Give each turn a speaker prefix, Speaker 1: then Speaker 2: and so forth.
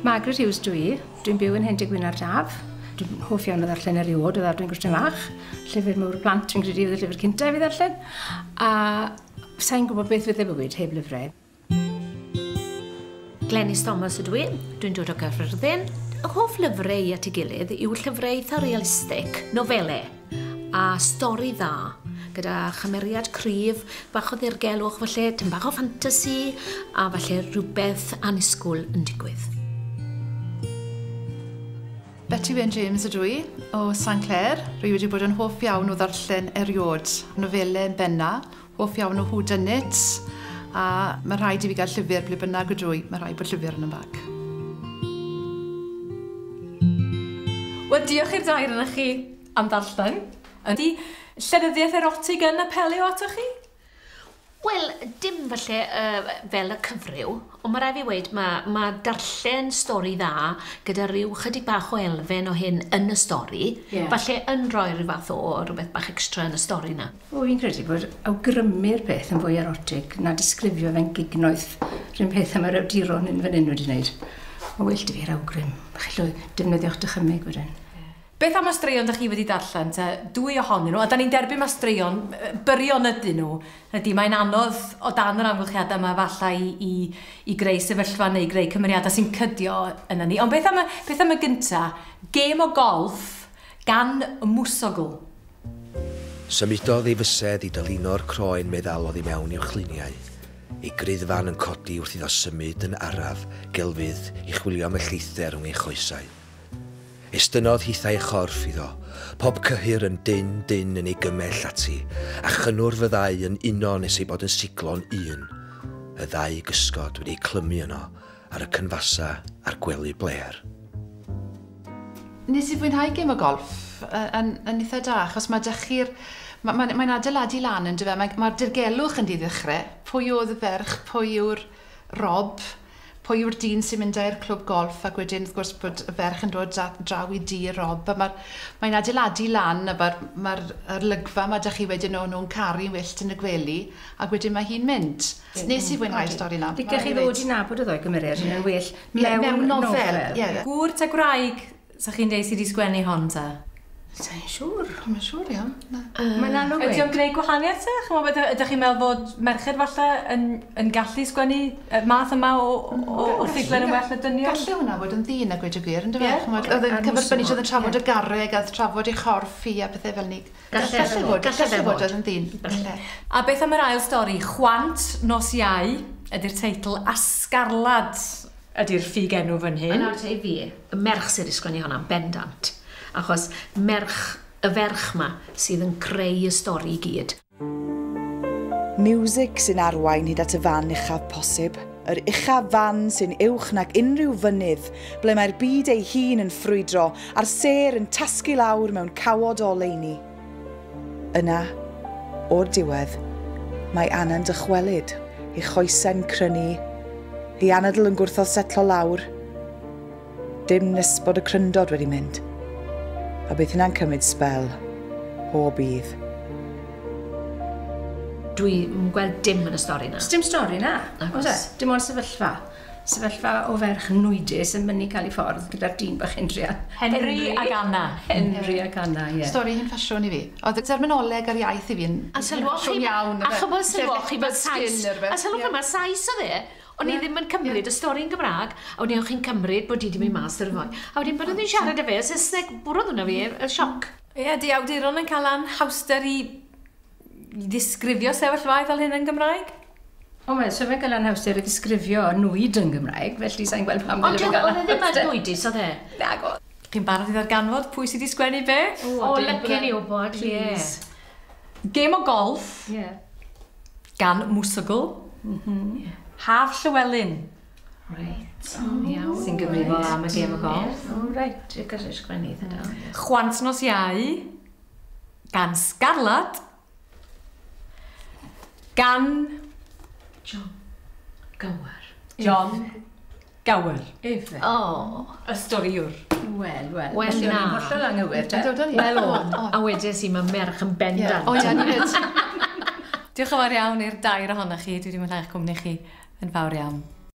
Speaker 1: Margaret Hughes dwi'n byw yn Hendig Gwynar Daf. Dwi'n hoff iawn o ddarllen eriod, o dwi'n gwestiwn fach. Llyfr mawr plant, dwi'n credu oedd y llyfr cyntaf i ddarllen. A sa'n gwybod beth fydd y bywyd heb lyfrau.
Speaker 2: Glenys Thomas ydw i, dwi'n dod o Gaerfyrddin. Y hoff lyfrau at ei gilydd yw llyfrau eitha realistig, nofelau, a stori dda, gyda chymeriad cryf, bach o ddirgelwch falle, tym bach o ffantasi, a falle rhywbeth annisgwl yn digwydd.
Speaker 3: Betty Wyn James ydw i, o St Clair. Rwy wedi bod yn hoff iawn o ddarllen eriod, nofelau yn benna, hoff iawn o whodunit, a mae rhaid i fi gael llyfr ble bynnag ydw i, mae rhaid bod llyfr yn y bag.
Speaker 4: Wel, diolch i'r dair yna chi am ddarllen. Ydy llenyddiaeth erotig yn apelio atoch chi?
Speaker 2: Wel, dim falle fel y cyfryw, ond mae rai fi weid, mae darllen stori dda gyda rhyw chydig bach o elfen o hyn yn y stori, falle yn rhoi rhyw fath o rhywbeth bach extra yn y stori na.
Speaker 1: O, fi'n credu bod awgrymu'r peth yn fwy erotig na disgrifio fe'n gignoeth rhywun peth am yr awduron yn fan hyn wedi wneud. Mae well dy fi'r awgrym. Chyllo defnyddio'ch dychymyg wedyn.
Speaker 4: Beth am y straeon ydych chi wedi darllen, te? Dwy ohonyn nhw, a da ni'n derbyn mae straeon, byrion ydyn nhw. Ydy, mae'n anodd o dan yr amgylchiadau yma falle i greu sefyllfa neu greu cymeriadau sy'n cydio yna ni. Ond beth am y gyntaf, gêm o golf gan mwsogl.
Speaker 5: Symudodd ei fysedd i dyluno'r croen meddalodd i mewn i'w chliniau. Ei griddfan yn codi wrth iddo symud yn araf, gelfydd i chwilio am y lleither rhwng ei choesau. Estynodd hithau chorff iddo, pob cyhyr yn dyn yn ei gymell ati, a chynwr fy ddau yn uno nes ei bod yn siglo'n un. Y ddau gysgod wedi'i clymu yno ar y cynfasa a'r gwely bler.
Speaker 3: Nes i fwynhau gêm o golf yn eitha da, achos mae dechrau'r... Mae'n adeiladu lan yn dyfa, mae'r dirgelwch yn diddechrau. Pwy oedd y ferch, pwy yw'r rob, pwy yw'r dyn sy'n mynd i'r clwb golf, ac wedyn wrth gwrs bod y ferch yn dod draw i di rob. Mae'n adeiladu lan, a mae'r lygfa mae ydych chi wedyn nhw'n caru wyllt yn y gwely, ac wedyn mae hi'n mynd. Nes i fwynhau'r stori na.
Speaker 1: Licech chi ddod i nabod y ddoi gymeriad yn well mewn nofel.
Speaker 4: Gŵr te gwraig, sa chi'n deud sydd wedi sgwennu hon te?
Speaker 1: Sa'n siŵr.
Speaker 3: Mae'n siŵr iawn.
Speaker 1: Mae'n anodd
Speaker 4: Ydy o'n gwneud gwahaniaeth te? Ydych chi'n meddwl bod merched falle yn gallu sgwennu math yma o ffuglen yn well na dynion?
Speaker 3: Gallu hwnna bod yn ddyn a gweud y gwir, yn dyfod? Oedd yn cyferbynnu oedd yn trafod y garreg a trafod ei chorff i a bethau fel ni. Gallu bod oedd yn ddyn.
Speaker 4: A beth am yr ail stori, Chwant Nos Iau ydy'r teitl, a Sgarlad ydy'r ffug enw fan hyn.
Speaker 2: Yn awr te i fi, y merch sydd wedi sgwennu hwnna'n bendant. Achos y ferch ma sydd yn creu y stori i gyd.
Speaker 6: Music sy'n arwain hyd at y fan uchaf posib. Yr uchaf fan sy'n uwch nag unrhyw fynydd, ble mae'r byd ei hun yn ffrwydro, a'r ser yn tasgu lawr mewn cawod o oleuni. Yna, o'r diwedd, mae Anna'n dychwelyd, ei choesau'n crynu, ei anadl yn gwrthodd setlo lawr. Dim nes bod y cryndod wedi mynd. A beth yna'n cymryd sbel o bydd.
Speaker 2: Dwi'n gweld dim yn y stori na.
Speaker 1: Dim stori na. Dim ond sefyllfa. Sefyllfa o ferch nwydus yn mynd i cael ei ffordd gyda'r dyn bach Henry.
Speaker 4: Henry ac Anna.
Speaker 1: Henry ac Anna, ie.
Speaker 3: Stori hi'n ffasiwn i fi. Oedd y terminoleg ar iaith i fi'n ffasiwn iawn.
Speaker 2: A chymod sylwch chi bod sais. A sylwch yma, sais o dde. O'n i ddim yn cymryd y stori'n Gymraeg, a wedyn o'ch chi'n cymryd bod i wedi mynd mas ar y foi. A wedyn bod nhw'n siarad y fe, y Saesneg bwrodd hwnna fi, y sioc.
Speaker 4: Ie, di awduron yn cael anhawster i ddisgrifio sefyllfaeth fel hyn yn Gymraeg?
Speaker 1: O, mae so fe'n cael anhawster i ddisgrifio nwyd yn Gymraeg, felly sa'n gweld pam
Speaker 2: oedd e ddim yn nwydus, oedd e?
Speaker 1: Nago.
Speaker 4: Chi'n barod i ddarganfod pwy sydd wedi sgwennu be?
Speaker 2: O, lycyn i wybod, ie.
Speaker 4: Gêm o golf gan mwsogl. Haf Llywelyn.
Speaker 2: Reit. Sy'n gyfrifol am y gêm o golf. Reit, dwi'n gallu sgwennu eitha da.
Speaker 4: Chwant Nos Iau gan Sgarlad gan
Speaker 2: John Gower.
Speaker 4: John Gower.
Speaker 1: Efe.
Speaker 2: O.
Speaker 4: Y storiwr.
Speaker 1: Wel,
Speaker 2: Wel na.
Speaker 1: Hollol anghywir, te.
Speaker 2: Wel o. A wedys i mae merch yn bendant.
Speaker 3: O, ia, ni fyd.
Speaker 4: Diolch yn fawr iawn i'r dair ohonoch chi. Dwi wedi mwynhau'ch cwmni chi yn fawr iawn.